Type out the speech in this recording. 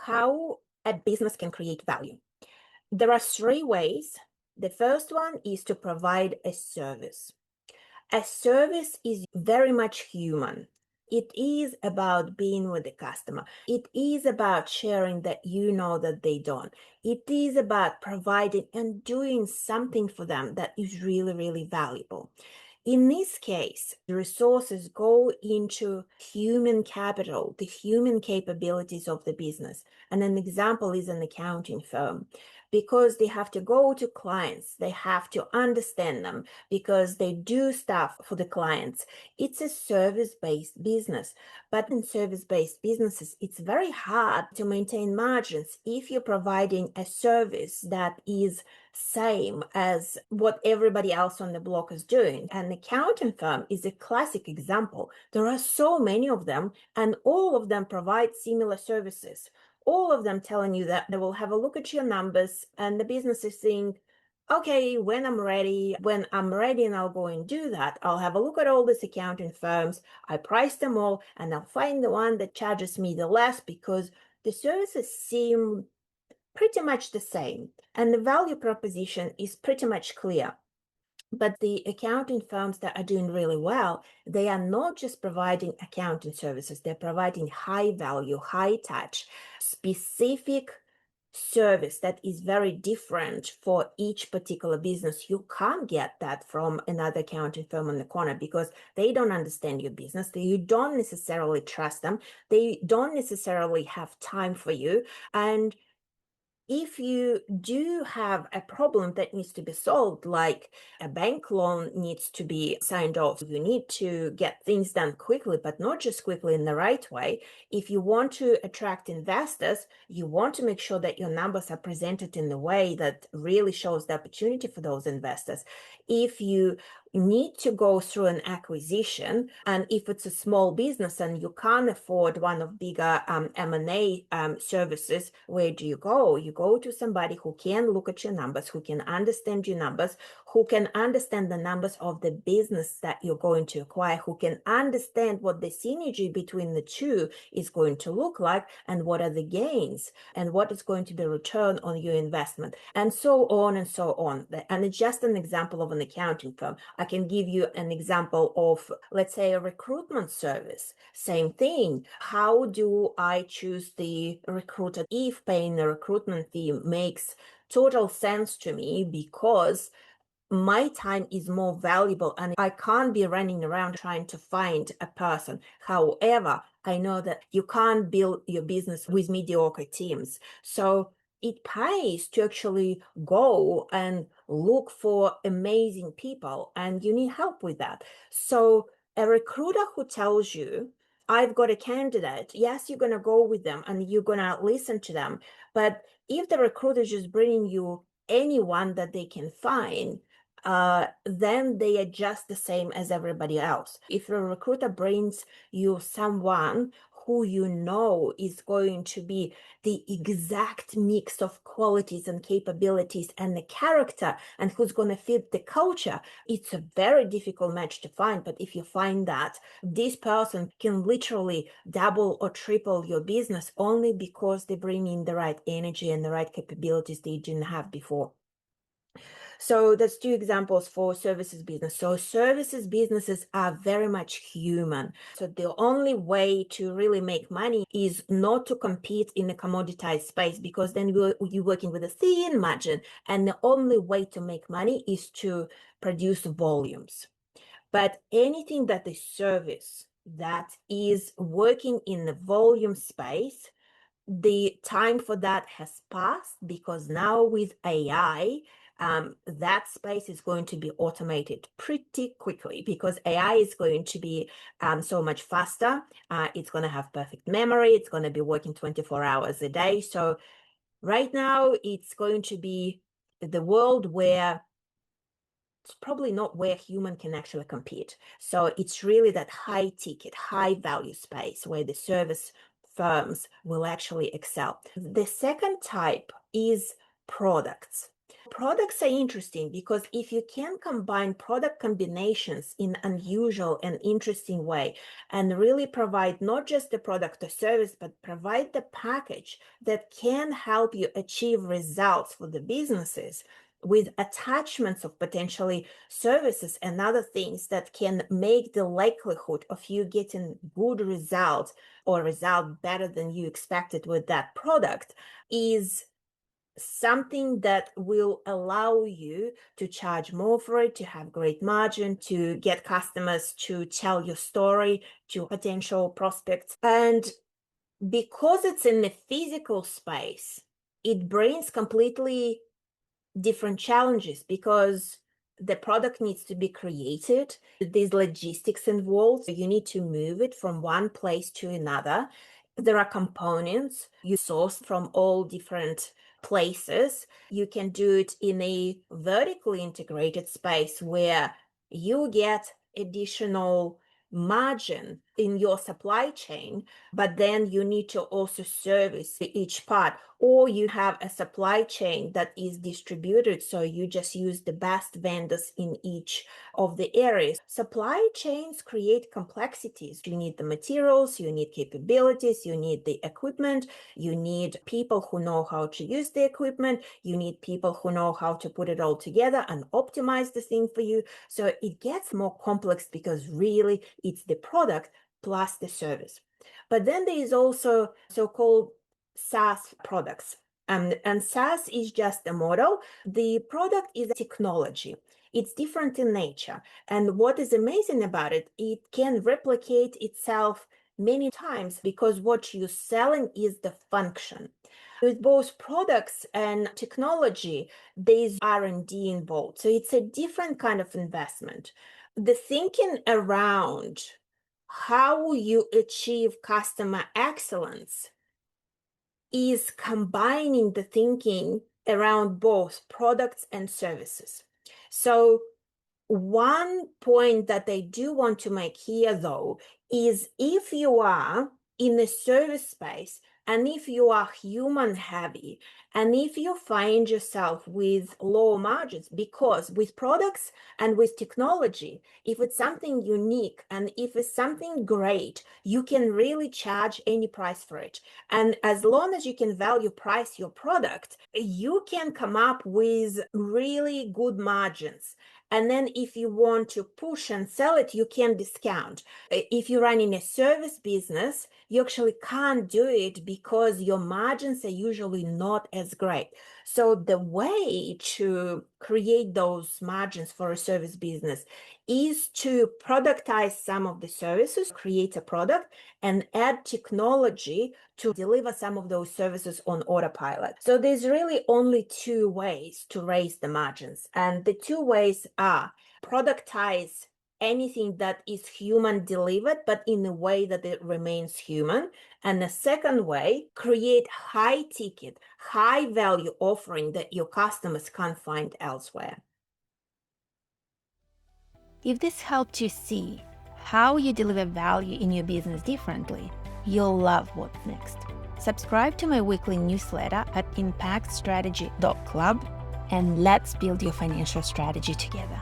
how a business can create value. There are three ways. The first one is to provide a service. A service is very much human. It is about being with the customer. It is about sharing that you know that they don't. It is about providing and doing something for them that is really, really valuable. In this case, the resources go into human capital, the human capabilities of the business. And an example is an accounting firm, because they have to go to clients, they have to understand them, because they do stuff for the clients. It's a service-based business. But in service-based businesses, it's very hard to maintain margins if you're providing a service that is same as what everybody else on the block is doing. An accounting firm is a classic example. There are so many of them, and all of them provide similar services. All of them telling you that they will have a look at your numbers, and the business is saying, okay, when I'm ready and I'll go and do that, I'll have a look at all these accounting firms, I price them all, and I'll find the one that charges me the less, because the services seem pretty much the same, and the value proposition is pretty much clear. But the accounting firms that are doing really well, they are not just providing accounting services, they're providing high value, high touch, specific service that is very different for each particular business. You can't get that from another accounting firm on the corner, because they don't understand your business. You don't necessarily trust them. They don't necessarily have time for you. And if you do have a problem that needs to be solved, like a bank loan needs to be signed off, you need to get things done quickly, but not just quickly, in the right way. If you want to attract investors, you want to make sure that your numbers are presented in a way that really shows the opportunity for those investors. If you need to go through an acquisition, and if it's a small business and you can't afford one of bigger M&A services, where do you go? You go to somebody who can look at your numbers, who can understand your numbers, who can understand the numbers of the business that you're going to acquire, who can understand what the synergy between the two is going to look like, and what are the gains, and what is going to be return on your investment, and so on and so on. And it's just an example of an accounting firm. I can give you an example of, let's say, a recruitment service. Same thing. How do I choose the recruiter if paying the recruitment fee makes total sense to me, because my time is more valuable and I can't be running around trying to find a person. However, I know that you can't build your business with mediocre teams. So it pays to actually go and look for amazing people, and you need help with that. So a recruiter who tells you, I've got a candidate, yes, you're going to go with them and you're going to listen to them. But if the recruiter is just bringing you anyone that they can find, then they are just the same as everybody else. If a recruiter brings you someone who you know is going to be the exact mix of qualities and capabilities and the character, and who's going to fit the culture, it's a very difficult match to find. But if you find that, this person can literally double or triple your business only because they bring in the right energy and the right capabilities they didn't have before. So that's two examples for services business. So services businesses are very much human. So the only way to really make money is not to compete in a commoditized space, because then you're working with a thin margin. And the only way to make money is to produce volumes. But anything that is service that is working in the volume space, the time for that has passed, because now with AI, that space is going to be automated pretty quickly, because AI is going to be so much faster. It's going to have perfect memory. It's going to be working 24 hours a day. So right now, it's going to be the world where it's probably not where human can actually compete. So it's really that high ticket, high value space where the service firms will actually excel. The second type is products. Products are interesting because if you can combine product combinations in unusual and interesting way and really provide not just the product or service, but provide the package that can help you achieve results for the businesses with attachments of potentially services and other things that can make the likelihood of you getting good results or result better than you expected with that product is something that will allow you to charge more for it, to have great margin, to get customers to tell your story to potential prospects. And because it's in the physical space, it brings completely different challenges because the product needs to be created. There's logistics involved. You need to move it from one place to another. There are components you source from all different places. You can do it in a vertically integrated space where you get additional margin in your supply chain, but then you need to also service each part, or you have a supply chain that is distributed, so you just use the best vendors in each of the areas. Supply chains create complexities. You need the materials, you need capabilities, you need the equipment, you need people who know how to use the equipment, you need people who know how to put it all together and optimize the thing for you. So it gets more complex because really it's the product plus the service. But then there is also so-called SaaS products. And SaaS is just a model. The product is a technology. It's different in nature. And what is amazing about it, it can replicate itself many times because what you're selling is the function. With both products and technology, there's R&D involved. So it's a different kind of investment. The thinking around how you achieve customer excellence is combining the thinking around both products and services. So one point that I do want to make here, though, is if you are in the service space and if you are human heavy, and if you find yourself with low margins, because with products and with technology, if it's something unique and if it's something great, you can really charge any price for it. And as long as you can value price your product, you can come up with really good margins. And then if you want to push and sell it, you can discount. If you're running a service business, you actually can't do it because your margins are usually not as great. So the way to create those margins for a service business is to productize some of the services, create a product, and add technology to deliver some of those services on autopilot. So there's really only two ways to raise the margins. And the two ways are productize anything that is human delivered, but in a way that it remains human. And the second way, create high ticket, high value offering that your customers can't find elsewhere. If this helped you see how you deliver value in your business differently, you'll love what's next. Subscribe to my weekly newsletter at impactstrategy.club and let's build your financial strategy together.